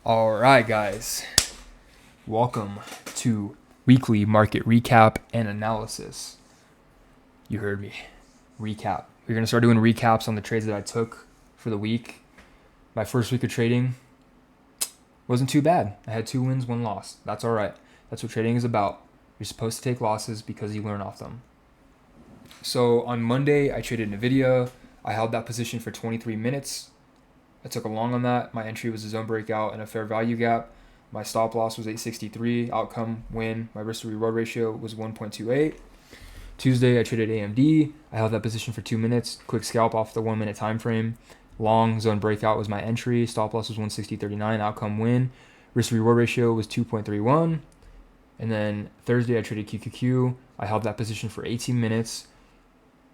All right, guys. Welcome to weekly market recap and analysis. You heard me. Recap. We're going to start doing recaps on the trades that I took for the week. My first week of trading wasn't too bad. I had 2 wins, 1 loss. That's all right. That's what trading is about. You're supposed to take losses because you learn off them. So on Monday, I traded NVIDIA. I held that position for 23 minutes. I took a long on that. My entry was a zone breakout and a fair value gap. My stop loss was 863. Outcome win. My risk to reward ratio was 1.28. Tuesday, I traded AMD. I held that position for 2 minutes. Quick scalp off the 1 minute time frame. Long zone breakout was my entry. Stop loss was 160.39. Outcome win. Risk to reward ratio was 2.31. And then Thursday, I traded QQQ. I held that position for 18 minutes.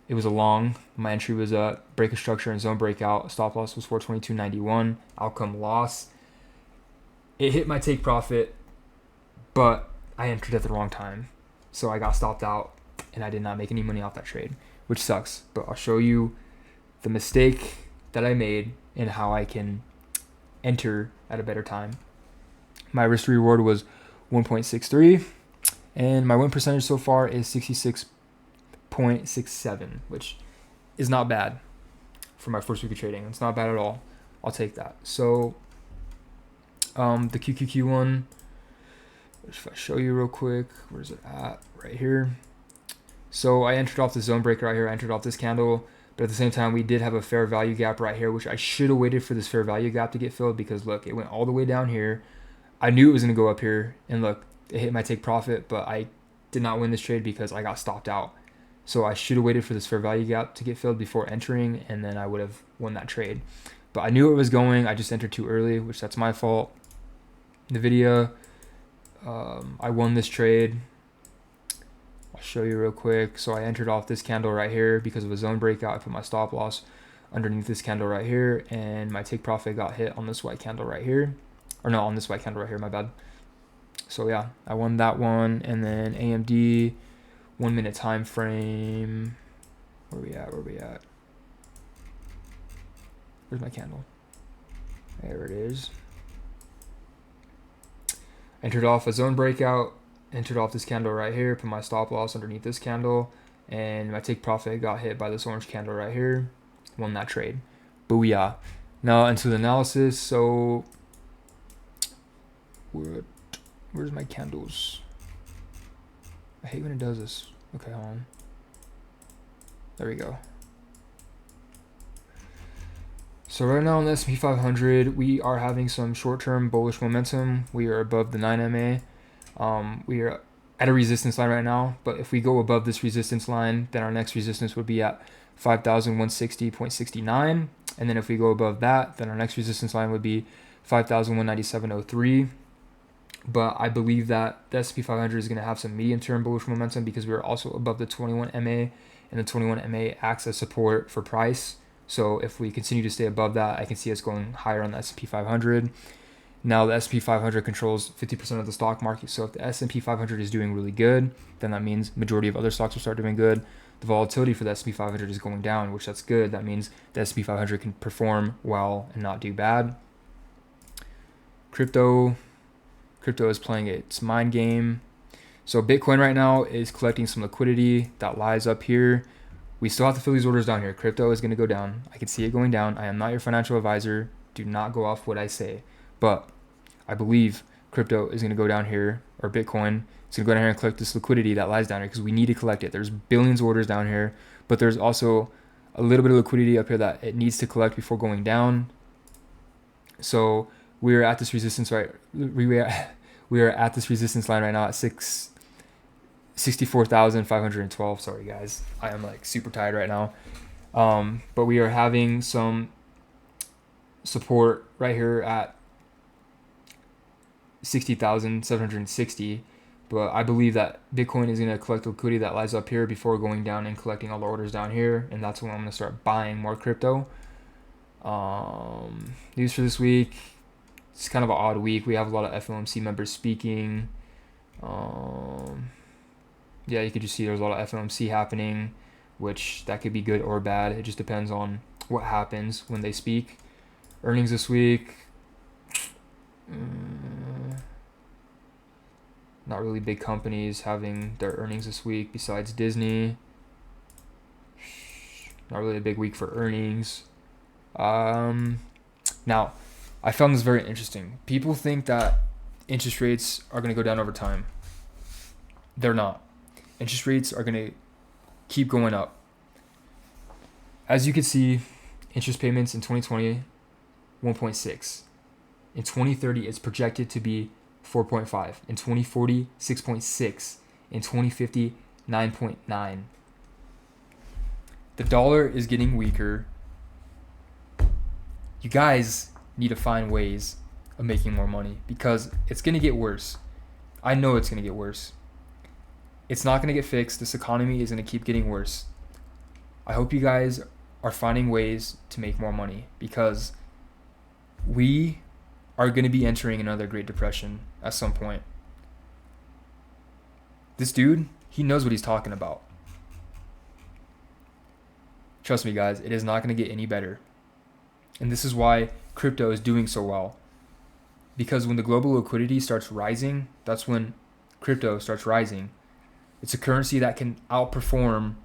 It was a long. My entry was a break of structure and zone breakout. Stop loss was 422.91. Outcome loss. It hit my take profit, but I entered at the wrong time. So I got stopped out and I did not make any money off that trade, which sucks. But I'll show you the mistake that I made and how I can enter at a better time. My risk to reward was 1.63, and my win percentage so far is 66.67, which is not bad for my first week of trading. It's not bad at all. I'll take that. So the QQQ one, if I show you real quick, where's it at? Right here. So I entered off the zone breaker right here. I entered off this candle, but at the same time, we did have a fair value gap right here, which I should have waited for this fair value gap to get filled because look, it went all the way down here. I knew it was going to go up here, and look, it hit my take profit, but I did not win this trade because I got stopped out. So I should have waited for this fair value gap to get filled before entering, and then I would have won that trade. But I knew it was going. I just entered too early, which that's my fault. NVIDIA, I won this trade. I'll show you real quick. So I entered off this candle right here because of a zone breakout. I put my stop loss underneath this candle right here, and my take profit got hit on this white candle right here. Or no, on this white candle right here, my bad. So yeah, I won that one. And then AMD, 1 minute time frame. Where we at? Where's my candle? There it is. Entered off a zone breakout. Entered off this candle right here. Put my stop loss underneath this candle. And my take profit got hit by this orange candle right here. Won that trade. Booyah. Now into the analysis. So where's my candles? I hate when it does this. Okay, hold on. There we go. So right now on the S&P 500, we are having some short-term bullish momentum. We are above the 9 MA. We are at a resistance line right now, but if we go above this resistance line, then our next resistance would be at 5,160.69. And then if we go above that, then our next resistance line would be 5,197.03. But I believe that the S&P 500 is going to have some medium-term bullish momentum because we are also above the 21 MA, and the 21 MA acts as support for price. So if we continue to stay above that, I can see us going higher on the S&P 500. Now the S&P 500 controls 50% of the stock market. So if the S&P 500 is doing really good, then that means majority of other stocks will start doing good. The volatility for the S&P 500 is going down, which that's good. That means the S&P 500 can perform well and not do bad. Crypto is playing its mind game. So Bitcoin right now is collecting some liquidity that lies up here. We still have to fill these orders down here. Crypto is going to go down. I can see it going down. I am not your financial advisor. Do not go off what I say. But I believe crypto is going to go down here, or Bitcoin is going to go down here and collect this liquidity that lies down here because we need to collect it. There's billions of orders down here, but there's also a little bit of liquidity up here that it needs to collect before going down. So we're at this resistance right. We are at this resistance line right now at 64,512. Sorry guys, I am like super tired right now. But we are having some support right here at 60,760. But I believe that Bitcoin is going to collect liquidity that lies up here before going down and collecting all the orders down here, and that's when I'm going to start buying more crypto. News for this week. It's kind of an odd week. We have a lot of FOMC members speaking. Yeah, you could just see there's a lot of FOMC happening, which that could be good or bad. It just depends on what happens when they speak. Earnings this week. Not really big companies having their earnings this week besides Disney. Not really a big week for earnings. Now, I found this very interesting. People think that interest rates are going to go down over time. They're not. Interest rates are going to keep going up. As you can see, interest payments in 2020, 1.6. In 2030, it's projected to be 4.5. In 2040, 6.6. In 2050, 9.9. The dollar is getting weaker. You guys need to find ways of making more money because it's going to get worse. I know it's going to get worse. It's not going to get fixed. This economy is going to keep getting worse. I hope you guys are finding ways to make more money because we are going to be entering another Great Depression at some point. This dude, he knows what he's talking about. Trust me, guys, it is not going to get any better. And this is why crypto is doing so well. Because when the global liquidity starts rising, that's when crypto starts rising. It's a currency that can outperform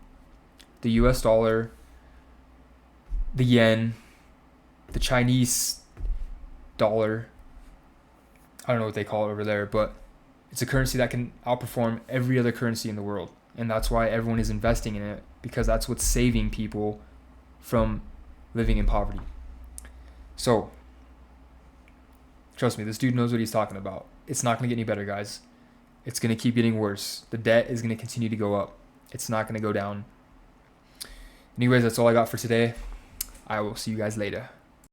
the US dollar, the yen, the Chinese dollar. I don't know what they call it over there, but it's a currency that can outperform every other currency in the world. And that's why everyone is investing in it, because that's what's saving people from living in poverty. So, trust me, this dude knows what he's talking about. It's not going to get any better, guys. It's going to keep getting worse. The debt is going to continue to go up. It's not going to go down. Anyways, that's all I got for today. I will see you guys later.